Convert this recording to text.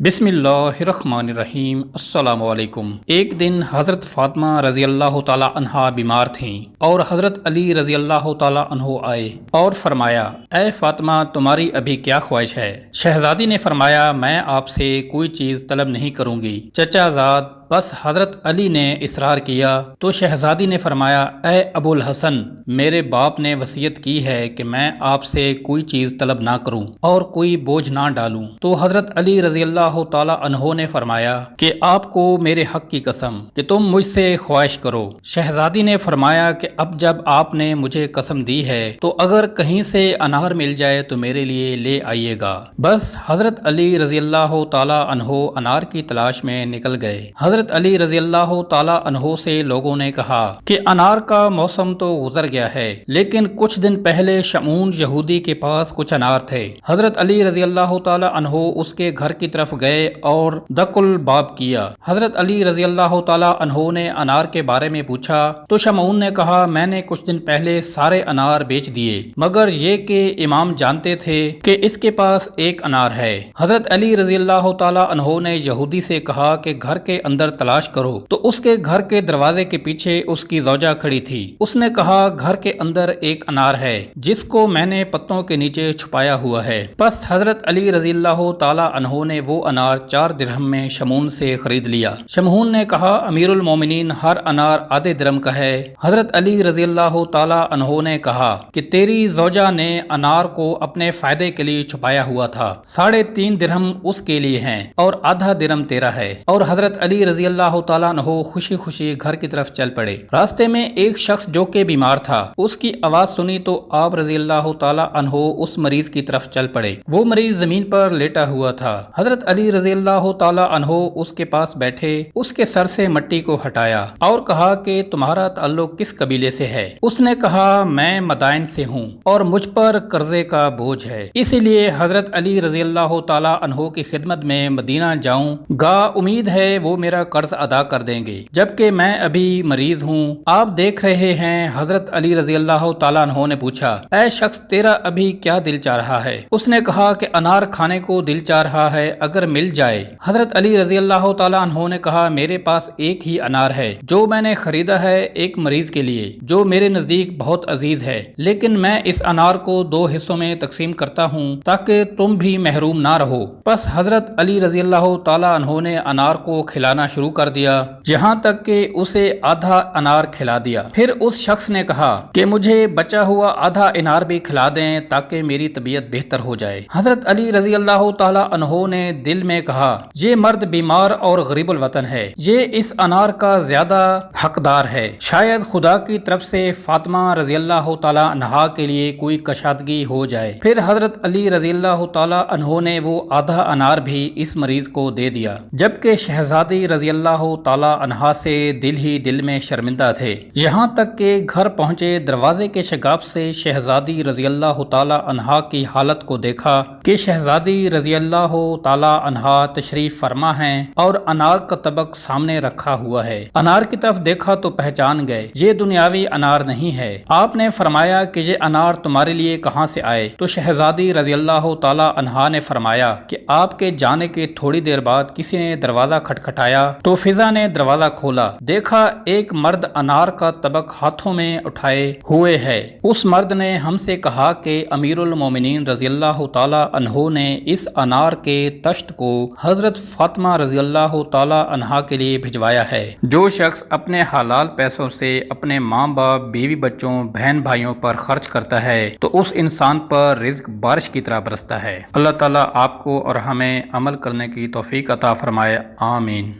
बिस्मिल्लाहिर्रहमानिर्रहीम। अस्सलाम वालेकुम। एक दिन हज़रत फ़ातिमा रज़ी अल्लाह ताला अन्हा बीमार थीं और हज़रत अली रज़ी अल्लाह ताला अन्हो आए और फरमाया, ए फ़ातिमा, तुम्हारी अभी क्या ख्वाहिश है? शहज़ादी ने फरमाया, मैं आपसे कोई चीज़ तलब नहीं करूँगी चचाज़ाद, बस हज़रत अली ने इसरार किया तो शहज़ादी ने फरमाया, ए अबुल हसन, मेरे बाप ने वसीयत की है कि मैं आपसे कोई चीज़ तलब ना करूं और कोई बोझ ना डालूं। तो हज़रत अली रज़ी अल्लाह ताला अन्हो ने फरमाया कि आपको मेरे हक़ की कसम कि तुम मुझसे ख्वाहिश करो। शहज़ादी ने फरमाया कि अब जब आपने मुझे कसम दी है तो अगर कहीं से अनार मिल जाए तो मेरे लिए ले आइएगा। बस हज़रत अली रज़ी अल्लाह ताला अन्हो अनार की तलाश में निकल गए। हज़रत अली रज़ी अल्लाह ताला अन्हो से लोगों ने कहा कि अनार का मौसम तो गुजर गया है, लेकिन कुछ दिन पहले शमून यहूदी के पास कुछ अनार थे। हज़रत अली रज़ी अल्लाह ताला अन्हो उसके घर की तरफ गए और दकुल बाब किया। हज़रत अली रज़ी अल्लाह ताला अन्हो ने अनार के बारे में पूछा तो शमून ने कहा, मैंने कुछ दिन पहले सारे अनार बेच दिए, मगर ये कि इमाम जानते थे कि इसके पास एक अनार है। हज़रत अली रज़ी अल्लाह ताला अन्हो ने यहूदी से कहा कि घर के अंदर तलाश करो। तो उसके घर के दरवाजे के पीछे उसकी ज़ौजा खड़ी थी। उसने कहा, घर के अंदर एक अनार है जिसको मैंने पत्तों के नीचे छुपाया हुआ है। बस हज़रत अली रज़ी अल्लाह ताला अन्हो ने वो अनार 4 दिरहम में शमून से खरीद लिया। शमून ने कहा, अमीरुल मोमिनीन, हर अनार आधे दिरहम का है। हज़रत अली रज़ी अल्लाह ताला अन्हो ने कहा कि तेरी ज़ौजा ने अनार को अपने फायदे के लिए छुपाया हुआ था, 3.5 दिरहम उसके लिए हैं और आधा दिरहम तेरा है। और हज़रत अली रज़ी अल्लाह ताला अन्हो खुशी खुशी घर की तरफ चल पड़े। रास्ते में एक शख्स जो के बीमार था, उसकी आवाज सुनी तो आप रज़ी अल्लाह ताला अन्हो उस मरीज की तरफ चल पड़े। वो मरीज जमीन पर लेटा हुआ था। हज़रत अली रज़ी अल्लाह ताला अन्हो उसके पास बैठे, उसके सर से मिट्टी को हटाया और कहा कि तुम्हारा ताल्लुक किस कबीले से है? उसने कहा, मैं मदाइन से हूँ और मुझ पर कर्जे का बोझ है, इसीलिए हज़रत अली रज़ी अल्लाह ताला अन्हो की खिदमत में मदीना जाऊँ गा, उम्मीद है वो मेरा कर्ज अदा कर देंगे, जबकि मैं अभी मरीज हूँ। आप देख रहे हैं। हज़रत अली रज़ी अल्लाह ताला अन्हो ने पूछा, ऐ शख्स, तेरा अभी क्या दिल चाह रहा है? उसने कहा कि अनार खाने को दिल चाह रहा है, अगर मिल जाए। हज़रत अली रज़ी अल्लाह ताला अन्हो ने कहा, मेरे पास एक ही अनार है जो मैंने खरीदा है एक मरीज के लिए, जो मेरे नज़दीक बहुत अजीज है, लेकिन मैं इस अनार को 2 हिस्सों में तकसीम करता हूँ ताकि तुम भी महरूम ना रहो। बस हज़रत अली रज़ी अल्लाह ताला अन्हो ने अनार को खिलाना शुरू कर दिया, जहाँ तक कि उसे आधा अनार खिला दिया। फिर उस शख्स ने कहा कि मुझे बचा हुआ आधा अनार भी खिला दें ताकि मेरी तबीयत बेहतर हो जाए। हज़रत अली रज़ी अल्लाह ताला अन्हो ने दिल में कहा, ये मर्द बीमार और गरीबुल वतन है, ये इस अनार का ज्यादा हकदार है, शायद खुदा की तरफ से फातिमा रज़ी अल्लाह ताला अन्हा के लिए कोई कशादगी हो जाए। फिर हज़रत अली रज़ी अल्लाह ताला अन्हो ने वो आधा अनार भी इस मरीज को दे दिया, जबकि शहजादी रज़ी अल्लाह ताला अन्हा से दिल ही दिल में शर्मिंदा थे। यहाँ तक के घर पहुँचे, दरवाजे के शगाफ से शहजादी रज़ी अल्लाह ताला अन्हा की हालत को देखा कि शहजादी रज़ी अल्लाह ताला अन्हा तशरीफ फरमा हैं और अनार का तबक सामने रखा हुआ है। अनार की तरफ देखा तो पहचान गए, ये दुनियावी अनार नहीं है। आपने फरमाया कि ये अनार तुम्हारे लिए कहाँ से आए? तो शहजादी रज़ी अल्लाह ताला अन्हा ने फरमाया कि आपके जाने के थोड़ी देर बाद किसी ने दरवाजा खटखटाया तो फिजा ने दरवाजा खोला, देखा एक मर्द अनार का तबक हाथों में उठाए हुए है। उस मर्द ने हमसे कहा कि अमीरुल मोमिनीन रज़ी अल्लाह ताला अन्हो ने इस अनार के तश्त को हज़रत फातिमा रज़ी अल्लाह ताला अन्हा के लिए भिजवाया है। जो शख्स अपने हलाल पैसों से अपने माँ बाप, बीवी बच्चों, बहन भाइयों पर खर्च करता है तो उस इंसान पर रिज़्क बारिश की तरह बरसता है। अल्लाह ताला आपको और हमें अमल करने की तौफीक अता फरमाए। आमीन।